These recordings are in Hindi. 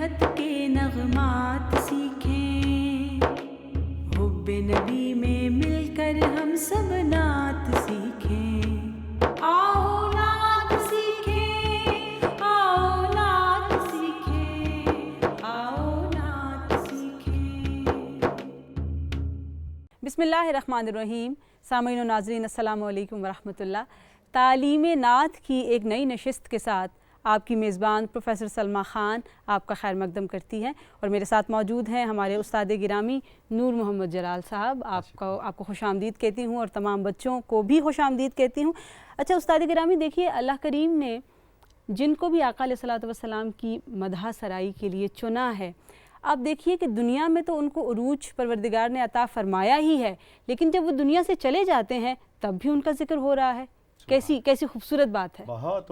रहमत के नगमात सीखें, हुब्बे नबी में मिलकर हम सब नात सीखें। आओ नात सीखें, आओ नात सीखें, आओ नात सीखें। बिस्मिल्लाहिर्रहमानिर्रहीम। सामीन व नाज़रीन अस्सलामु अलैकुम वरहमतुल्लाह। तालीम नात की एक नई नशिस्त के साथ आपकी मेज़बान प्रोफेसर सलमा ख़ान आपका खैर मकदम करती हैं और मेरे साथ मौजूद हैं हमारे उस्ताद गिरामी नूर मोहम्मद जलाल साहब। आपको खुशामदीद कहती हूँ और तमाम बच्चों को भी खुशामदीद कहती हूँ। अच्छा उस्ताद गिरामी, देखिए अल्लाह करीम ने जिनको भी आका अलैहिस्सलातु वस्सलाम की मदह सराई के लिए चुना है, आप देखिए कि दुनिया में तो उनको उरूज परवरदिगार ने अता फरमाया ही है, लेकिन जब वो दुनिया से चले जाते हैं तब भी उनका जिक्र हो रहा है। कैसी कैसी खूबसूरत बात है। बहुत।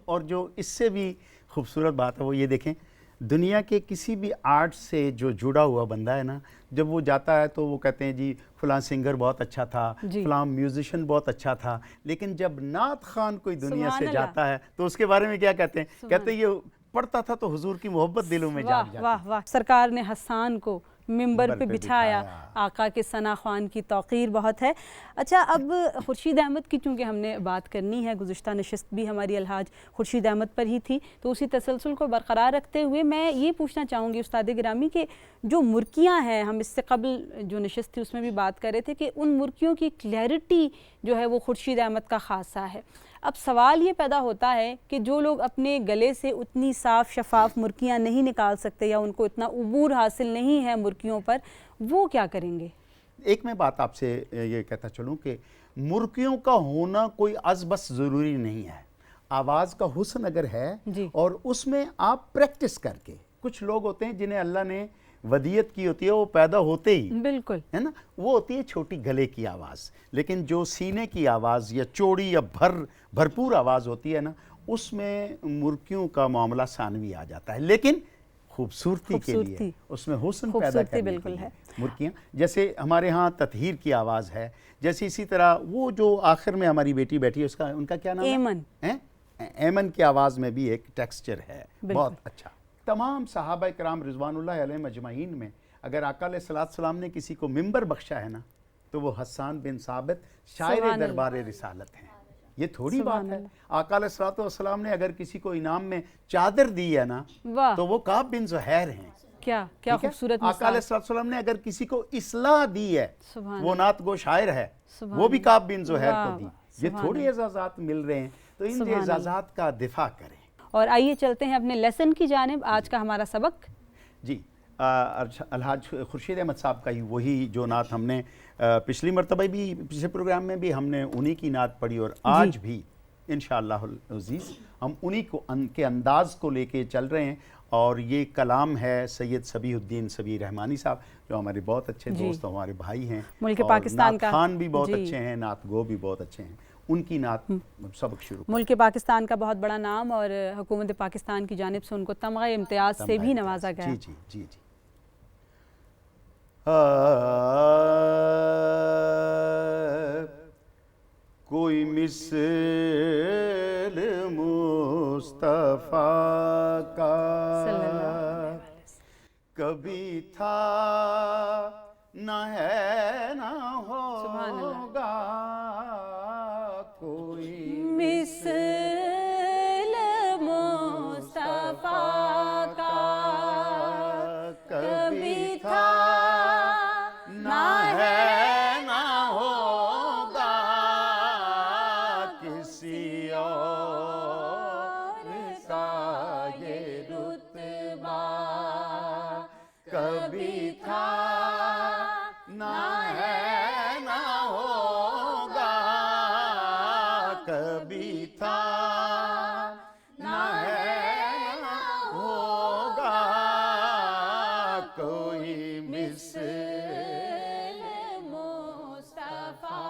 और जो इससे भी खूबसूरत बात है वो ये देखें, दुनिया के किसी भी आर्ट से जो जुड़ा हुआ बंदा है ना, जब वो जाता है तो वो कहते हैं जी फलां सिंगर बहुत अच्छा था, फलां म्यूजिशियन बहुत अच्छा था, लेकिन जब नात खान कोई दुनिया से जाता है तो उसके बारे में क्या कहते हैं? कहते हैं ये पढ़ता था तो हुजूर की मोहब्बत दिलों में जाग जाती। वाह वाह। सरकार ने हसन को मिंबर पे बिठाया, आका के सना ख्वान की तौक़ीर बहुत है। अच्छा, अब खुर्शीद अहमद की चूँकि हमने बात करनी है, गुज़िश्ता नशिस्त भी हमारी अलहाज खुर्शीद अहमद पर ही थी, तो उसी तसलसल को बरकरार रखते हुए मैं ये पूछना चाहूँगी उस्ताद गिरामी के जो मुर्कियाँ हैं, हम इससे कबल जो नशिस्त थी उसमें भी बात कर रहे थे कि उन मुर्कियों की क्लैरिटी जो है वो खुर्शीद अहमद का ख़ासा है। अब सवाल ये पैदा होता है कि जो लोग अपने गले से उतनी साफ़ शफाफ मुर्कियाँ नहीं निकाल सकते या उनको इतना उबूर हासिल नहीं है मुर्कियों पर, वो क्या करेंगे? एक मैं बात आपसे ये कहता चलूँ कि मुर्कियों का होना कोई बस ज़रूरी नहीं है। आवाज़ का हुस्न अगर है और उसमें आप प्रैक्टिस करके, कुछ लोग होते हैं जिन्हें अल्लाह ने वदियत की होती है, वो पैदा होते ही, बिल्कुल है ना, वो होती है छोटी गले की आवाज़, लेकिन जो सीने की आवाज़ या चौड़ी या भरपूर आवाज़ होती है ना, उसमें मुर्कियों का मामला सानवी आ जाता है। लेकिन खूबसूरती के लिए उसमें हुस्न पैदा करने के लिए मुर्कियाँ, जैसे हमारे यहाँ ततहीर की आवाज़ है, जैसे इसी तरह वो जो आखिर में हमारी बेटी बैठी है उनका क्या नाम है? ऐमन की आवाज़ में भी एक टेक्सचर है बहुत अच्छा। तमाम सहाबा किराम रिज़वानुल्लाह अलैहिम अजमाइन में अगर आका अलैहिस्सलाम ने किसी को मिंबर बख्शा है ना, तो वो हसन बिन साबित शायर दरबार रिसालत हैं। ये थोड़ी बात है। आका अलैहिस्सलाम ने अगर किसी को इनाम में चादर दी है ना, तो वो काब बिन ज़ुहैर हैं। क्या क्या खूबसूरत। आका अलैहिस्सलाम ने अगर किसी को इस्लाह दी है, वो नात गो शायर है, वो भी काब बिन ज़ुहैर को दी। ये थोड़ी एजाज़ात मिल रहे हैं, तो इन एजाज़ात का दिफा करें। और आइए चलते हैं अपने लेसन की जानिब। आज का हमारा सबक जी अलहाज खुर्शीद अहमद साहब का ही वही जो नात हमने पिछली मरतबा भी, पिछले प्रोग्राम में भी हमने उन्हीं की नात पढ़ी और आज भी इंशाअल्लाह अज़ीज़ हम उन्हीं को के अंदाज को लेके चल रहे हैं। और ये कलाम है सैयद सबीहुद्दीन सबी रहमानी साहब, जो हमारे बहुत अच्छे दोस्त हमारे भाई हैं, मुल्क पाकिस्तान का खान भी बहुत अच्छे हैं, नात गो भी बहुत अच्छे हैं। उनकी नात सबक शुरू। मुल्क पाकिस्तान का बहुत बड़ा नाम और हुकूमत पाकिस्तान की जानिब से उनको तमगा इम्तियाज़ से भी नवाजा गया। जी जी जी जी। कोई मिसल मुस्तफ़ा का कभी था न है न होगा, कोई मिसल मुस्तफ़ा का कभी था न है न होगा, किसी और का ये रुतबा कभी था न है न होगा, कभी था न है न होगा, कोई मिसल मुस्तफ़ा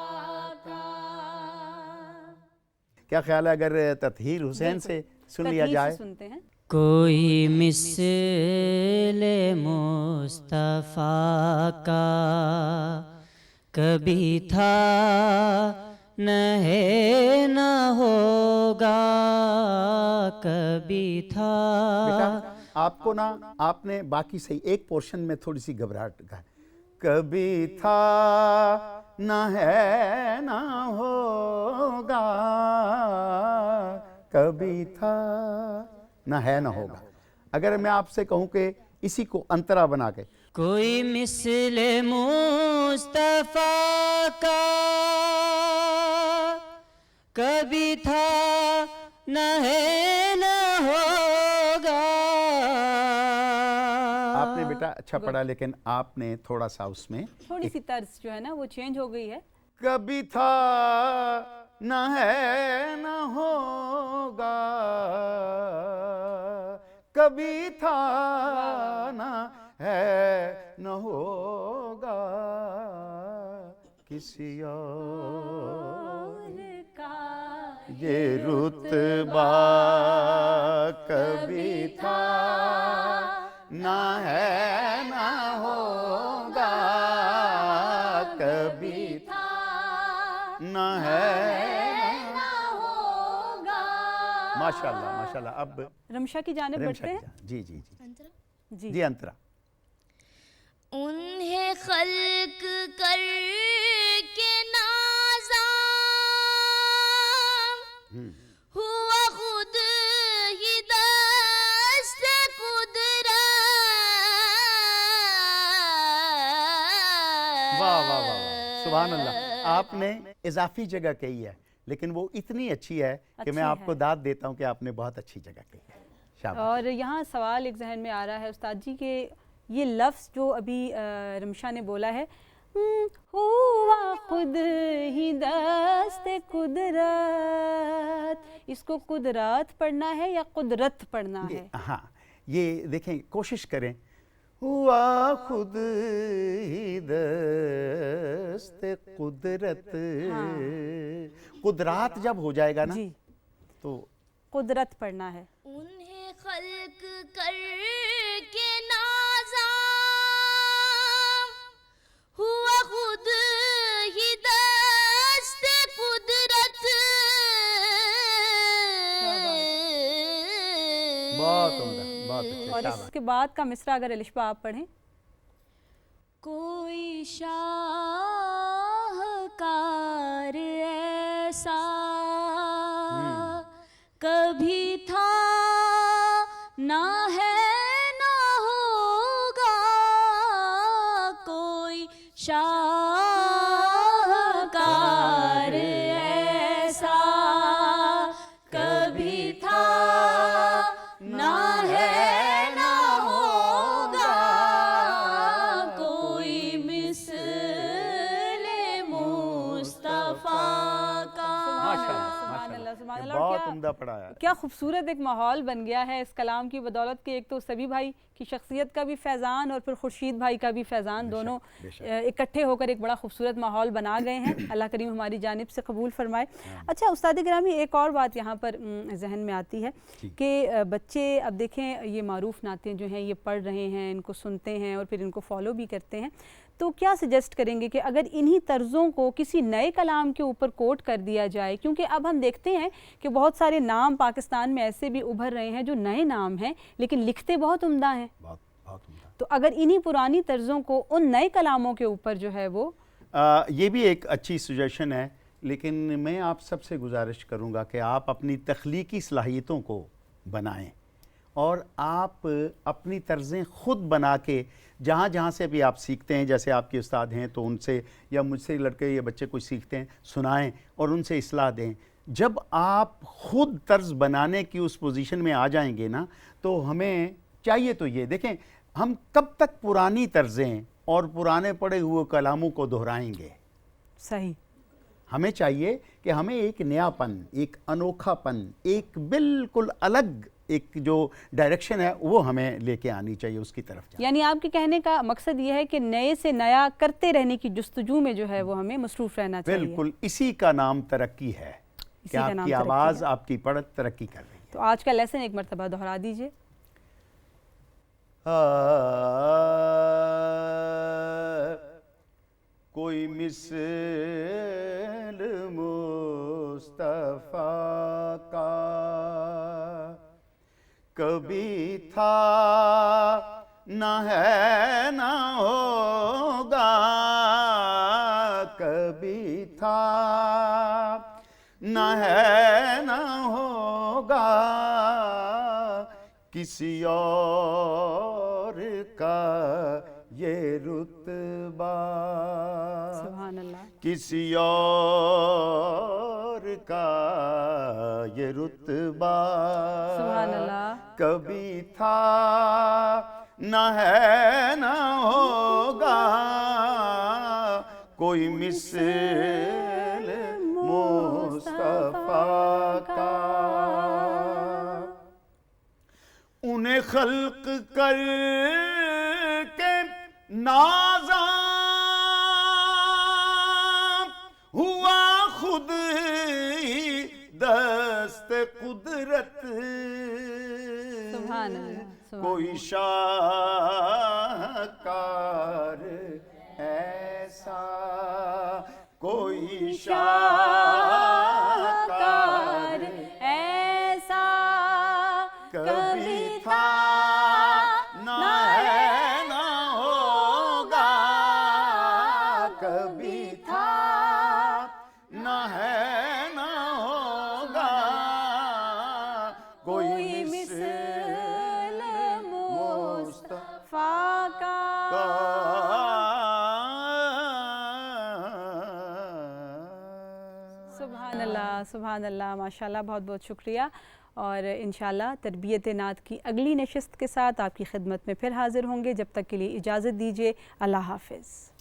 का। क्या ख्याल है अगर ततहीर हुसैन से सुन लिया जाए? सुनते हैं। कोई मिसल मुस्तफ़ा का कभी था न है न होगा, कभी था आपको ना, आपने बाकी सही, एक पोर्शन में थोड़ी सी घबराहट का, कभी था ना है ना होगा, कभी था ना है ना होगा। अगर मैं आपसे कहूं कि इसी को अंतरा बना के, कोई मिसले मुस्तफा का कभी था न है न होगा। आपने बेटा अच्छा पढ़ा, लेकिन आपने थोड़ा सा उसमें थोड़ी सी तर्ज जो है ना वो चेंज हो गई है। कभी था न है न होगा, कभी था न है न होगा, किसी और का ये रुतबा कभी था न है न होगा, कभी न है न होगा। माशाल्लाह माशाल्लाह। अब रमशा की जानिब बढ़ते हैं। जी जी जी जी जी अंतरा। उन्हें खल्क कर के नाज़ा हुआ खुद ही दस्त कुदरत। वाह वाह वाह वाह, सुभान अल्लाह। आपने इजाफी जगह कही है, लेकिन वो इतनी अच्छी है कि अच्छी मैं आपको है। दाद देता हूँ कि आपने बहुत अच्छी जगह कही है। शाबाश। और यहाँ सवाल एक जहन में आ रहा है उस्ताद जी के ये लफ्ज़ जो अभी रमशा ने बोला है, हुआ खुद ही दस्ते कुदरत, इसको कुदरत पढ़ना है या कुदरत पढ़ना है? हाँ, ये देखें, कोशिश करें, हुआ खुद ही दस्ते कुदरत। कुदरत जब हो जाएगा ना जी, तो कुदरत पढ़ना है। उन्हें खल्क कर के नाज़ा हुआ खुद ही दस्त कुदरत। बहुत उम्दा, बहुत अच्छे, और शाबाश। इसके बाद का मिसरा अगर अलिशबा आप पढ़ें। कोई शाहकार ऐसा कभी था ना है ना होगा, कोई शाहकार ऐसा कभी था ना है ना होगा, कोई मिसले मुस्तफा का। माशाअल्लाह, सुभान अल्लाह, सुभान अल्लाह। और बहुत क्या- उम्दा पढ़ाया। क्या खूबसूरत एक माहौल बन गया है इस कलाम की बदौलत कि एक तो सभी भाई की शख्सियत का भी फैज़ान और फिर खुर्शीद भाई का भी फैज़ान, दोनों इकट्ठे होकर एक बड़ा खूबसूरत माहौल बना गए हैं। अल्लाह करीम हमारी जानिब से कबूल फरमाए। अच्छा उस्ताद गिरामी, एक और बात यहाँ पर जहन में आती है कि बच्चे अब देखें, ये मारूफ नाते जो हैं ये पढ़ रहे हैं, इनको सुनते हैं और फिर इनको फॉलो भी करते हैं, तो क्या सजेस्ट करेंगे कि अगर इन्हीं तर्ज़ों को किसी नए कलाम के ऊपर कोट कर दिया जाए, क्योंकि अब हम देखते हैं कि बहुत सारे नाम पाकिस्तान में ऐसे भी उभर रहे हैं जो नए नाम हैं लेकिन लिखते बहुत उम्दा हैं, बहुत बहुत उम्दा। तो अगर इन्हीं पुरानी तर्ज़ों को उन नए कलामों के ऊपर जो है वो ये भी एक अच्छी सजेशन है, लेकिन मैं आप सबसे गुजारिश करूँगा कि आप अपनी तख्लीकी सलाहियतों को बनाएं और आप अपनी तर्ज़ें ख़ुद बना के जहाँ जहाँ से भी आप सीखते हैं, जैसे आपके उस्ताद हैं तो उनसे या मुझसे लड़के या बच्चे कुछ सीखते हैं, सुनाएं और उनसे इस्लाह दें। जब आप ख़ुद तर्ज़ बनाने की उस पोजीशन में आ जाएंगे ना, तो हमें चाहिए तो ये देखें, हम कब तक पुरानी तर्ज़ें और पुराने पढ़े हुए कलामों को दोहराएंगे। सही, हमें चाहिए कि हमें एक नयापन, एक अनोखापन, एक बिल्कुल अलग एक जो डायरेक्शन है वो हमें लेके आनी चाहिए, उसकी तरफ जाना। यानी आपके कहने का मकसद ये है कि नए से नया करते रहने की जुस्तजू में जो है वो हमें मसरूफ़ रहना चाहिए। बिल्कुल, इसी का नाम तरक्की है कि का नाम आपकी तरक्की आवाज़, है। आपकी पढ़त तरक्की कर रही है। तो आज का लेसन एक मरतबा दोहरा दीजिए। कोई मिसल मुस्तफ़ा का कभी था न है न होगा, कभी था न है न होगा, किसी और का ये रुतबा, सुभान अल्लाह, किसी और का ये रुतबा, सुभान अल्लाह, कभी था न है न होगा, कोई मिसल मुस्तफा का। उन्हें खल्क कर के नाज़ा हुआ खुद ही दस्त कुदरत, सुभान अल्लाह, सुभान कोई शाहकार ऐसा, कोई शाहकार ऐसा कभी था न है न होगा, कभी था न है न होगा, कोई मिसल मुस्तफा का। सुभान अल्लाह, सुभान अल्लाह, माशाल्लाह, बहुत बहुत शुक्रिया। और इंशाल्लाह तरबियत नात की अगली नशिस्त के साथ आपकी खिदमत में फिर हाज़िर होंगे। जब तक के लिए इजाज़त दीजिए, अल्लाह हाफ़िज़।